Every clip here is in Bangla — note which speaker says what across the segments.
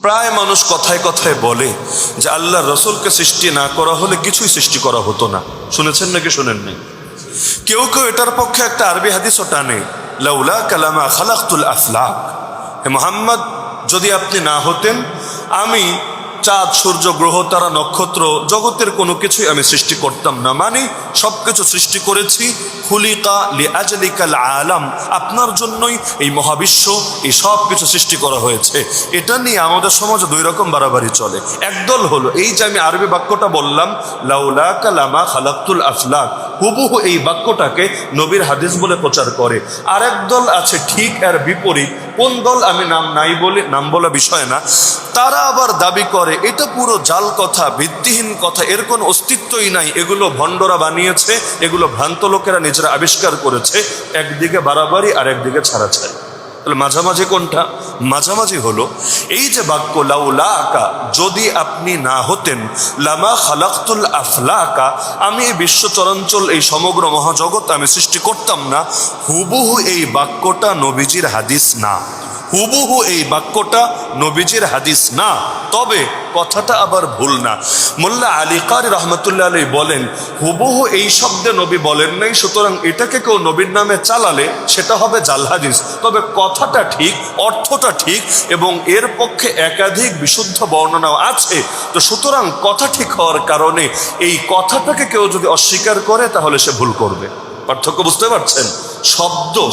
Speaker 1: প্রায় মানুষ কথায় কথায় বলে যে আল্লাহ রসুলকে সৃষ্টি না করা হলে কিছুই সৃষ্টি করা হতো না। শুনেছেন নাকি শোনেন নাই? কেউ কেউ এটার পক্ষে একটা আরবি হাদিসও টানে, লাউলা কালামা খালাকতুল আফলাক, হে মুহাম্মদ যদি আপনি না হতেন আমি চাঁদ সূর্য গ্রহ তারা নক্ষত্র জগতের কোনো কিছুই আমি সৃষ্টি করতাম না। মানে সবকিছু সৃষ্টি করেছি খুলিকা লিআজলিকাল আলাম, আপনার জন্যই এই মহাবিশ্ব এই সব কিছু সৃষ্টি করা হয়েছে। এটা নিয়ে আমাদের সমাজে দুই রকম বাড়াবাড়ি চলে। একদল হলো এই যে আমি আরবি বাক্যটা বললাম লাউলা কালামা খালাকতুল আফলাক, হুবহু এই বাক্যটাকে নবীর হাদিস বলে প্রচার করে। আরেক দল আছে ঠিক এর বিপরীত। কোন দল আমি নাম নাই বলে, নাম বলা বিষয় না, তারা আবার দাবি করে এটা পুরো জাল কথা, ভিত্তিহীন কথা, এর কোনো অস্তিত্বই নাই, এগুলো ভণ্ডরা বানিয়েছে, এগুলো ভ্রান্ত লোকেরা নিজেরা আবিষ্কার করেছে। একদিকে বাড়াবাড়ি আর একদিকে ছাড়াছাড়ি। তাহলে মাঝামাঝি কোনটা? মাঝামাঝি হলো এই যে বাক্য লাউলাকা, যদি আপনি না হতেন, লামা খালাকতুল আফলাকা, আমি এই বিশ্ব চরাঞ্চল এই সমগ্র মহাজগৎ আমি সৃষ্টি করতাম না। হুবহু এই বাক্যটা নবীজির হাদিস না, হুবহু এই বাক্যটা নবীজির হাদিস না। তবে কথাটা আবার ভুল না। মোল্লা আলী কারি রহমতুল্লাহ আলাইহি বলেন হুবহু এই শব্দে নবী বলেন নাই, সুতরাং এটাকে কেউ নবীর নামে চালালে সেটা হবে জাল হাদিস। তবে কথাটা ঠিক, অর্থটা ঠিক, এবং এর পক্ষে একাধিক বিশুদ্ধ বর্ণনাও আছে। তো সুতরাং কথা ঠিক হওয়ার কারণে এই কথাটাকে কেউ যদি অস্বীকার করে তাহলে সে ভুল করবে। পার্থক্য বুঝতে পারছেন?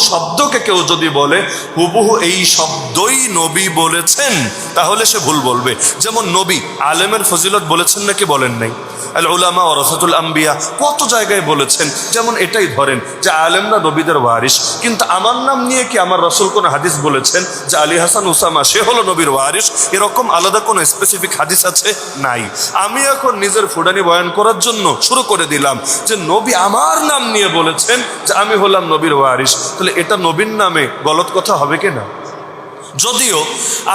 Speaker 1: শব্দকে কেউ যদি বলে হুবহু এই শব্দই নবী বলেছেন তাহলে সে ভুল বলবে। যেমন নবী আলেমের ফজিলত বলেছেন নাকি বলেন নাই? আল উলামা ওয়ারাসাতুল আম্বিয়া কত জায়গায় বলেছেন। যেমন এটাই ধরেন যে আলেমরা নবীদের ওয়ারিস, কিন্তু আমার নাম নিয়ে কি আমার রাসূল কোন হাদিস বলেছেন যে আলী হাসান উসামা সে হলো নবীর ওয়ারিস? এরকম আলাদা কোনো স্পেসিফিক হাদিস আছে? নাই। আমি এখন নিজের ফুটানি বয়ান করার জন্য শুরু করে দিলাম যে নবী আমার নাম নিয়ে বলেছেন যে আমি হলাম নবীর ওয়ারিস। তাহলে এটা নবীর নামে গলত কথা হবে কিনা? যদিও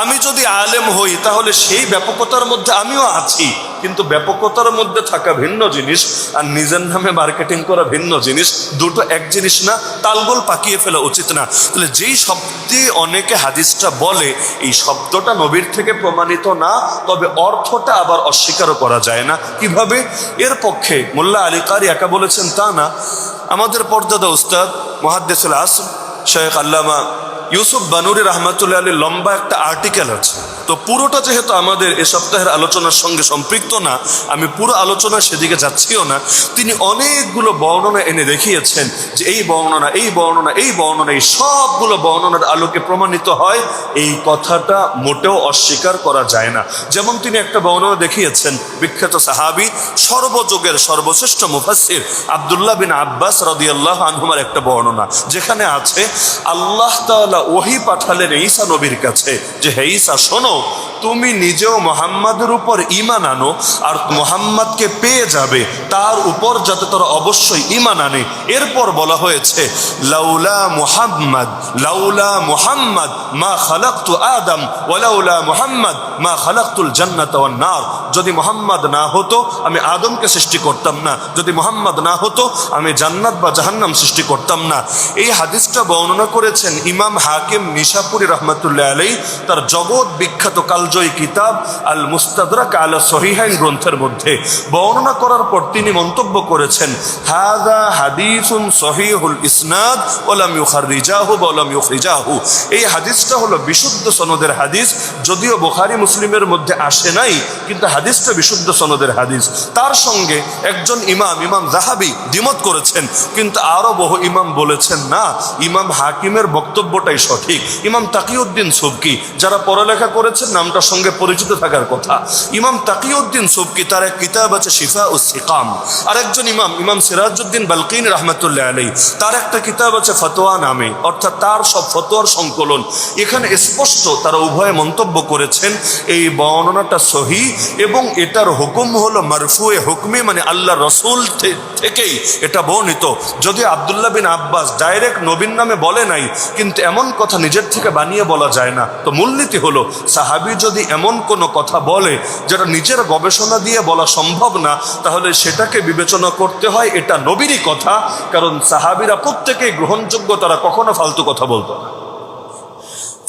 Speaker 1: আমি যদি আলেম হই তাহলে সেই ব্যাপকতার মধ্যে আমিও আছি, কিন্তু ব্যাপকতার মধ্যে থাকা ভিন্ন জিনিস আর নিজের নামে মার্কেটিং করা ভিন্ন জিনিস, দুটো এক জিনিস না। তালগোল পাকিয়ে ফেলা উচিত না। তাহলে যেই শব্দে অনেকে হাদিসটা বলে এই শব্দটা নবীর থেকে প্রমাণিত না, তবে অর্থটা আবার অস্বীকারও করা যায় না। কিভাবে? এর পক্ষে মোল্লা আলী কারি একা বলেছেন তা না, আমাদের পর্দাদা উস্তাদ মুহাদ্দিসুল আসর শেখ আল্লামা ইউসুফ বানুরি রহমতুল্লাহ আলী লম্বা একটা আর্টিকেল আছে। তো পুরোটা যেহেতু আমাদের এ সপ্তাহের আলোচনার সঙ্গে সম্পৃক্ত না, আমি পুরো আলোচনা সেদিকে যাচ্ছিও না। তিনি অনেকগুলো বর্ণনা এনে দেখিয়েছেন যে এই বর্ণনা, এই বর্ণনা, এই বর্ণনা, এই সবগুলো বর্ণনার আলোকে প্রমাণিত হয় এই কথাটা মোটেও অস্বীকার করা যায় না। যেমন তিনি একটা বর্ণনা দেখিয়েছেন বিখ্যাত সাহাবী সর্বযুগের সর্বশ্রেষ্ঠ মুফাসসির আব্দুল্লাহ বিন আব্বাস রাদিয়াল্লাহু আনহুমার একটা বর্ণনা, যেখানে আছে আল্লাহ তাআলা ওহী পাঠালেন ঈসা নবীর কাছে যে হে ঈসা শোনো, তুমি নিজেও মুহাম্মাদের উপর ঈমান আনো আর মুহাম্মাদকে পেয়ে যাবে, তার উপর যাতে তারা অবশ্যই ঈমান আনে। এরপর বলা হয়েছে লাউলা মুহাম্মদ, লাউলা মুহাম্মদ মা খালাকতু আদম ওয়া লাউলা মুহাম্মদ মা খালাকতুল জান্নাত ওয়ান নার, যদি মুহাম্মদ না হতো আমি আদমকে সৃষ্টি করতাম না, যদি মুহাম্মদ না হতো আমি জান্নাত বা জাহান্নাম সৃষ্টি করতাম না। এই হাদিসটা বর্ণনা করেছেন ইমাম হাকিম নিশাপুরি রহমতুল্লাহ আলাইহি তার জগৎ বিখ্যাত কালজয়ী কিতাব আল মুস্তাদরাক আলা সহিহাইন গ্রন্থের মধ্যে। বর্ণনা করার পর তিনি মন্তব্য করেছেন হাযা হাদিসুন সহিহুল ইসনাদ ওয়া লাম ইউখাররিজাহু ওয়া লাম ইউখরিজাহু, এই হাদিসটা হলো বিশুদ্ধ সনদের হাদিস, যদিও বুখারী মুসলিমের মধ্যে আসে নাই, কিন্তু হাদিসটা বিশুদ্ধ সনদের হাদিস। তার সঙ্গে একজন ইমাম যাহাবী দ্বিমত করেছেন, কিন্তু আরো বহু ইমাম বলেছেন না, ইমাম হাকিমের বক্তব্যটাই সঠিক। ইমাম তাকিউদ্দিন সুবকি, যারা পড়ালেখা করেছেন নামটার সঙ্গে পরিচিত থাকার কথা, ইমাম তাকিউদ্দিন সুবকি তার এক কিতাব আছে শিফাউস সিকাম। আরেকজন ইমাম সিরাজউদ্দিন বালকিনি রাহমাতুল্লাহ আলাইহি তার একটা কিতাব আছে ফতোয়া নামে, অর্থাৎ তার সব ফতোয়ার সংকলন। এখানে স্পষ্ট তারা উভয়ে মন্তব্য করেছেন এই বর্ণনাটা সহিহ এবং এটার হুকুম হলো মারফুয়ে হুকমি, মানে আল্লাহ রসুল থেকেই এটা বর্ণিত। যদি আব্দুল্লাহ বিন আব্বাস ডাইরেক্ট নবীর নামে বলে নাই, কিন্তু এমন কথা নিজের থেকে বানিয়ে বলা যায় না। তো মূলনীতি হলো সাহাবী যদি এমন কোনো কথা বলে যেটা নিজের গবেষণা দিয়ে বলা সম্ভব না, তাহলে সেটাকে বিবেচনা করতে হয় এটা নবীরই কথা, কারণ সাহাবীরা প্রত্যেকেই গ্রহণযোগ্য, তারা কখনো ফালতু কথা বলতো না।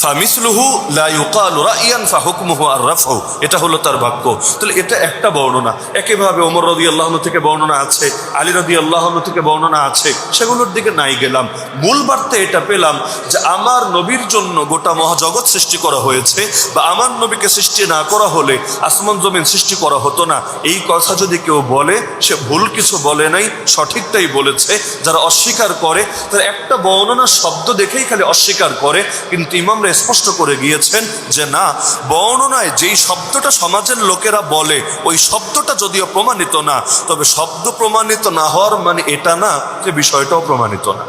Speaker 1: ফামিসলুহু লা ইউকালু রাইয়ান ফাহুকমুহু আর-রাফউ, এটা হলো তার বাক্য। তাহলে এটা একটা বর্ণনা। একইভাবে ওমর রাদিয়াল্লাহু আনহু থেকে বর্ণনা আছে, আলী রাদিয়াল্লাহু আনহু থেকে বর্ণনা আছে, সেগুলোর দিকে নাই গেলাম। মূল বার্তা এটা পেলাম যে আমার নবীর জন্য গোটা মহাজগৎ সৃষ্টি করা হয়েছে, বা আমার নবীকে সৃষ্টি না করা হলে আসমান জমিন সৃষ্টি করা হতো না। এই কথা যদি কেউ বলে, সে ভুল কিছু বলে নাই, সঠিকটাই বলেছে। যারা অস্বীকার করে তারা একটা বর্ণনা শব্দ দেখেই খালি অস্বীকার করে, কিন্তু ইমামরা স্পষ্ট করে গিয়েছেন যে না, বর্ণনায় যেই শব্দটা সমাজের লোকেরা বলে ওই শব্দটা যদিও প্রমাণিত না, তবে শব্দ প্রমাণিত না হওয়ার মানে এটা না যে বিষয়টাও প্রমাণিত না।